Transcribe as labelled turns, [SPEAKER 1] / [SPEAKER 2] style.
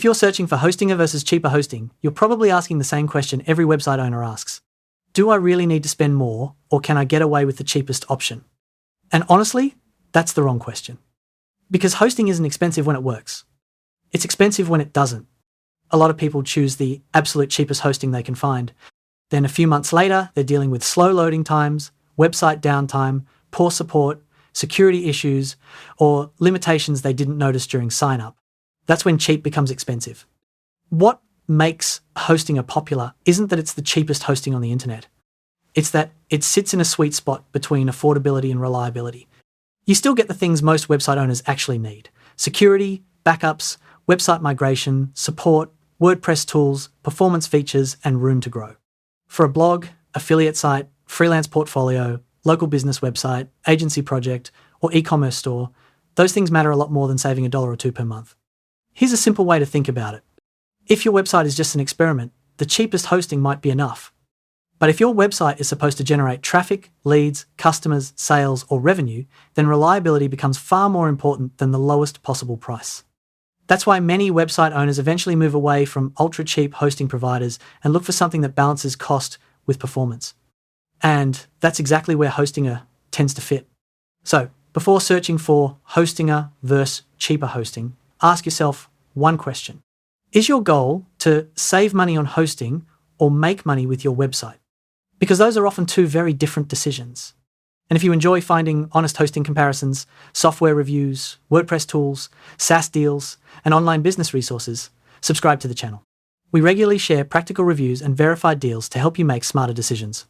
[SPEAKER 1] If you're searching for hostinger versus cheaper hosting, you're probably asking the same question every website owner asks. Do I really need to spend more, or can I get away with the cheapest option? And honestly, that's the wrong question. Because hosting isn't expensive when it works. It's expensive when it doesn't. A lot of people choose the absolute cheapest hosting they can find. Then a few months later, they're dealing with slow loading times, website downtime, poor support, security issues, or limitations they didn't notice during sign-up. That's when cheap becomes expensive. What makes Hostinger popular isn't that it's the cheapest hosting on the internet. It's that it sits in a sweet spot between affordability and reliability. You still get the things most website owners actually need: security, backups, website migration, support, WordPress tools, performance features, and room to grow. For a blog, affiliate site, freelance portfolio, local business website, agency project, or e-commerce store, those things matter a lot more than saving $1 or $2 per month. Here's a simple way to think about it. If your website is just an experiment, the cheapest hosting might be enough. But if your website is supposed to generate traffic, leads, customers, sales, or revenue, then reliability becomes far more important than the lowest possible price. That's why many website owners eventually move away from ultra-cheap hosting providers and look for something that balances cost with performance. And that's exactly where Hostinger tends to fit. So, before searching for Hostinger versus cheaper hosting, ask yourself one question. Is your goal to save money on hosting or make money with your website? Because those are often two very different decisions. And if you enjoy finding honest hosting comparisons, software reviews, WordPress tools, SaaS deals, and online business resources, subscribe to the channel. We regularly share practical reviews and verified deals to help you make smarter decisions.